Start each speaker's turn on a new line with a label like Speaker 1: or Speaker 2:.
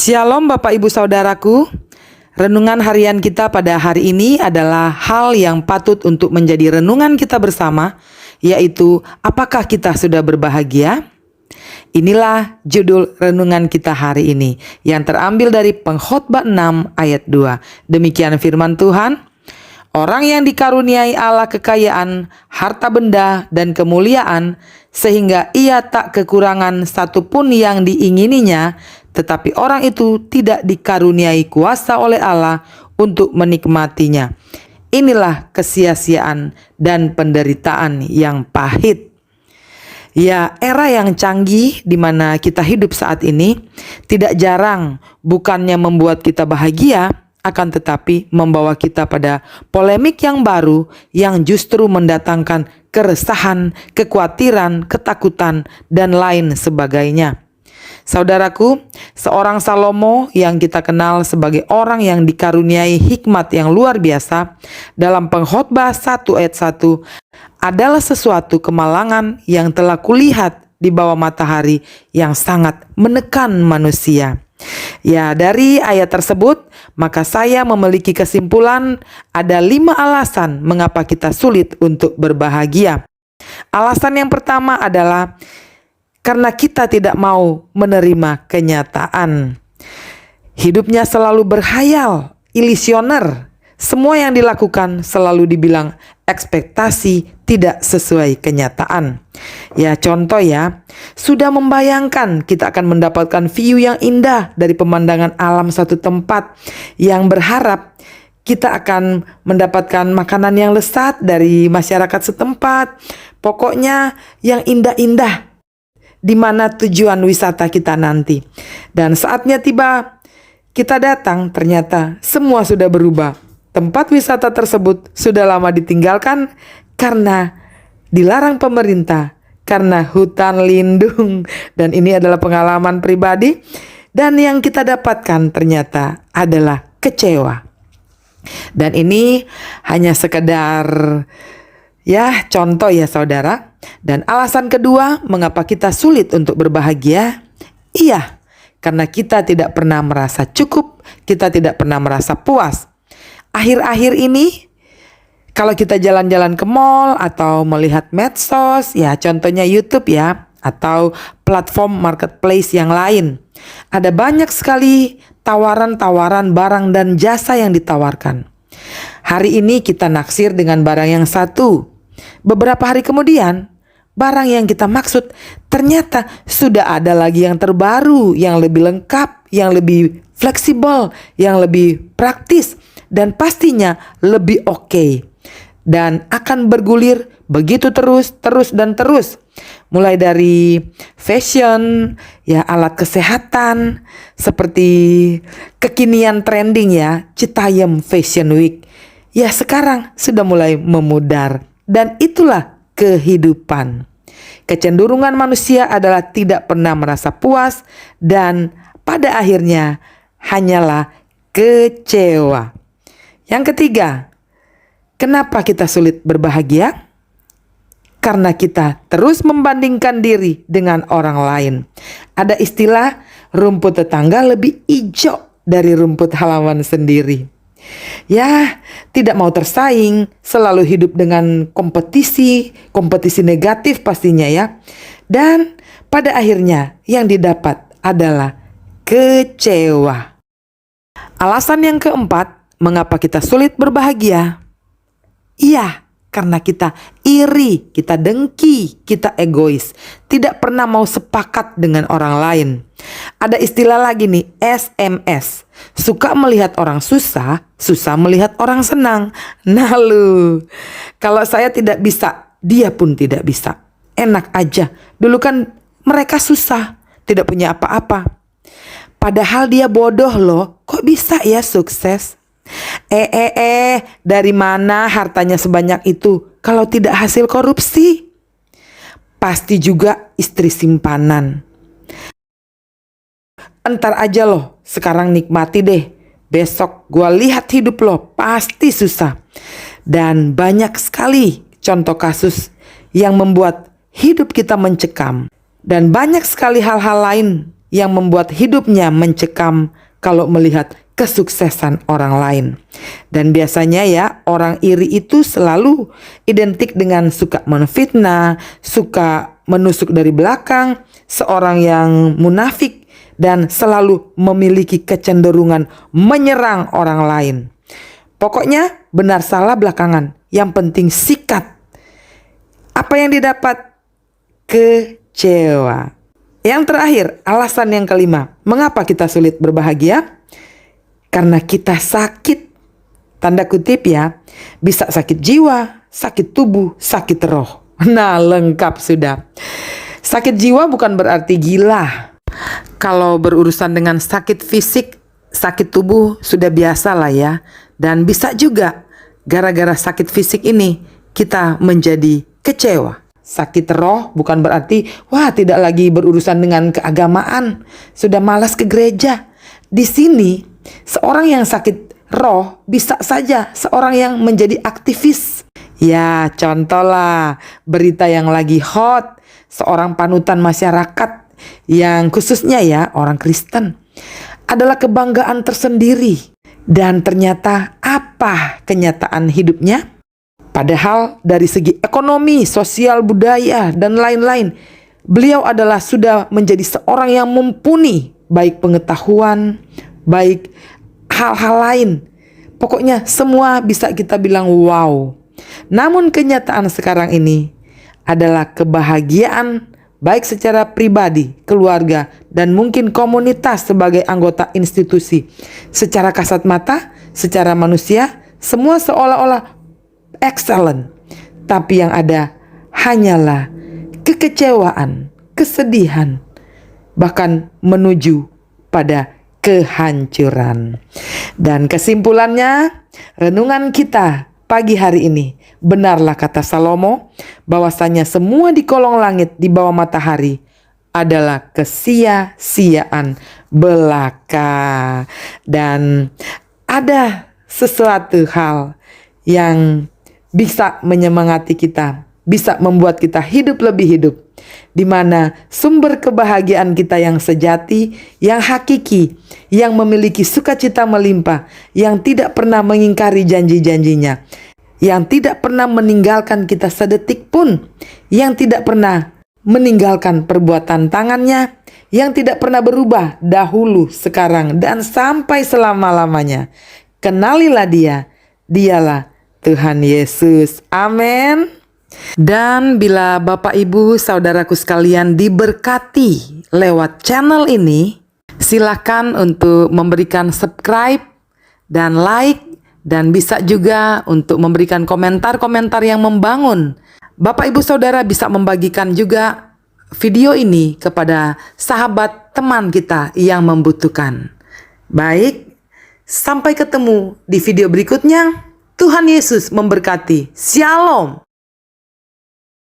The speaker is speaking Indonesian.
Speaker 1: Shalom Bapak Ibu Saudaraku. Renungan harian kita pada hari ini adalah hal yang patut untuk menjadi renungan kita bersama, yaitu apakah kita sudah berbahagia? Inilah judul renungan kita hari ini yang terambil dari Pengkhotbah 6 ayat 2. Demikian firman Tuhan. Orang yang dikaruniai Allah kekayaan, harta benda, dan kemuliaan, sehingga ia tak kekurangan satupun yang diingininya, tetapi orang itu tidak dikaruniai kuasa oleh Allah untuk menikmatinya. Inilah kesia-siaan dan penderitaan yang pahit. Ya, era yang canggih di mana kita hidup saat ini tidak jarang bukannya membuat kita bahagia, akan tetapi membawa kita pada polemik yang baru yang justru mendatangkan keresahan, kekhawatiran, ketakutan, dan lain sebagainya. Saudaraku, seorang Salomo yang kita kenal sebagai orang yang dikaruniai hikmat yang luar biasa, dalam Pengkhotbah 1 ayat 1, adalah sesuatu kemalangan yang telah kulihat di bawah matahari yang sangat menekan manusia. Ya, dari ayat tersebut, maka saya memiliki kesimpulan ada 5 alasan mengapa kita sulit untuk berbahagia. Alasan yang pertama adalah karena kita tidak mau menerima kenyataan. Hidupnya selalu berkhayal, ilisioner. Semua yang dilakukan selalu dibilang ekspektasi tidak sesuai kenyataan. Ya, contoh ya, sudah membayangkan kita akan mendapatkan view yang indah dari pemandangan alam satu tempat, yang berharap kita akan mendapatkan makanan yang lezat dari masyarakat setempat. Pokoknya yang indah-indah di mana tujuan wisata kita nanti. Dan saatnya tiba, kita datang, ternyata semua sudah berubah. Tempat wisata tersebut sudah lama ditinggalkan karena dilarang pemerintah, karena hutan lindung. Dan ini adalah pengalaman pribadi. Dan yang kita dapatkan ternyata adalah kecewa. Dan ini hanya sekedar ya contoh ya saudara. Dan alasan kedua mengapa kita sulit untuk berbahagia, iya, karena kita tidak pernah merasa cukup, kita tidak pernah merasa puas. Akhir-akhir ini kalau kita jalan-jalan ke mall atau melihat medsos, ya contohnya YouTube ya, atau platform marketplace yang lain, ada banyak sekali tawaran-tawaran barang dan jasa yang ditawarkan. Hari ini kita naksir dengan barang yang satu. Beberapa hari kemudian, barang yang kita maksud ternyata sudah ada lagi yang terbaru, yang lebih lengkap, yang lebih fleksibel, yang lebih praktis, dan pastinya lebih oke. Dan akan bergulir begitu terus. Mulai dari fashion, ya alat kesehatan, seperti kekinian trending ya, Citayam Fashion Week. Ya sekarang sudah mulai memudar. Dan itulah kehidupan. Kecenderungan manusia adalah tidak pernah merasa puas dan pada akhirnya hanyalah kecewa. Yang ketiga, kenapa kita sulit berbahagia? Karena kita terus membandingkan diri dengan orang lain. Ada istilah rumput tetangga lebih hijau dari rumput halaman sendiri. Ya, tidak mau tersaing, selalu hidup dengan kompetisi negatif pastinya ya. Dan pada akhirnya yang didapat adalah kecewa. Alasan yang keempat, mengapa kita sulit berbahagia? Iya, karena kita iri, kita dengki, kita egois. Tidak pernah mau sepakat dengan orang lain. Ada istilah lagi nih, SMS. Suka melihat orang susah, susah melihat orang senang. Nah lu, kalau saya tidak bisa, dia pun tidak bisa. Enak aja, dulu kan mereka susah, tidak punya apa-apa. Padahal dia bodoh loh, kok bisa ya sukses? Dari mana hartanya sebanyak itu kalau tidak hasil korupsi? Pasti juga istri simpanan. Entar aja loh, sekarang nikmati deh. Besok gua lihat hidup lo, pasti susah. Dan banyak sekali contoh kasus yang membuat hidup kita mencekam. Dan banyak sekali hal-hal lain yang membuat hidupnya mencekam kalau melihat kesuksesan orang lain. Dan biasanya ya, orang iri itu selalu identik dengan suka menfitnah, suka menusuk dari belakang, seorang yang munafik, dan selalu memiliki kecenderungan menyerang orang lain. Pokoknya benar salah belakangan, yang penting sikat. Apa yang didapat? Kecewa. Yang terakhir, alasan yang kelima, mengapa kita sulit berbahagia? Karena kita sakit. Tanda kutip ya, bisa sakit jiwa, sakit tubuh, sakit roh. Nah, lengkap sudah. Sakit jiwa bukan berarti gila. Kalau berurusan dengan sakit fisik, sakit tubuh sudah biasa lah ya. Dan bisa juga gara-gara sakit fisik ini kita menjadi kecewa. Sakit roh bukan berarti wah tidak lagi berurusan dengan keagamaan, sudah malas ke gereja. Di sini seorang yang sakit roh bisa saja seorang yang menjadi aktivis. Ya, contoh lah berita yang lagi hot, seorang panutan masyarakat yang khususnya ya orang Kristen adalah kebanggaan tersendiri. Dan ternyata apa kenyataan hidupnya? Padahal dari segi ekonomi, sosial, budaya, dan lain-lain, beliau adalah sudah menjadi seorang yang mumpuni, baik pengetahuan, baik hal-hal lain. Pokoknya semua bisa kita bilang wow. Namun kenyataan sekarang ini adalah kebahagiaan baik secara pribadi, keluarga, dan mungkin komunitas sebagai anggota institusi. Secara kasat mata, secara manusia, semua seolah-olah excellent, tapi yang ada hanyalah kekecewaan, kesedihan, bahkan menuju pada kehancuran. Dan kesimpulannya, renungan kita pagi hari ini, benarlah kata Salomo, bahwasanya semua di kolong langit di bawah matahari adalah kesia-siaan belaka. Dan ada sesuatu hal yang bisa menyemangati kita, bisa membuat kita hidup lebih hidup, di mana sumber kebahagiaan kita yang sejati, yang hakiki, yang memiliki sukacita melimpah, yang tidak pernah mengingkari janji-janjinya, yang tidak pernah meninggalkan kita sedetik pun, yang tidak pernah meninggalkan perbuatan tangannya, yang tidak pernah berubah dahulu, sekarang, dan sampai selama-lamanya. Kenalilah dia, dialah Tuhan Yesus. Amin. Dan bila Bapak Ibu saudaraku sekalian diberkati lewat channel ini, silakan untuk memberikan subscribe dan like, dan bisa juga untuk memberikan komentar-komentar yang membangun. Bapak Ibu saudara bisa membagikan juga video ini kepada sahabat teman kita yang membutuhkan. Baik, sampai ketemu di video berikutnya. Tuhan Yesus memberkati. Shalom.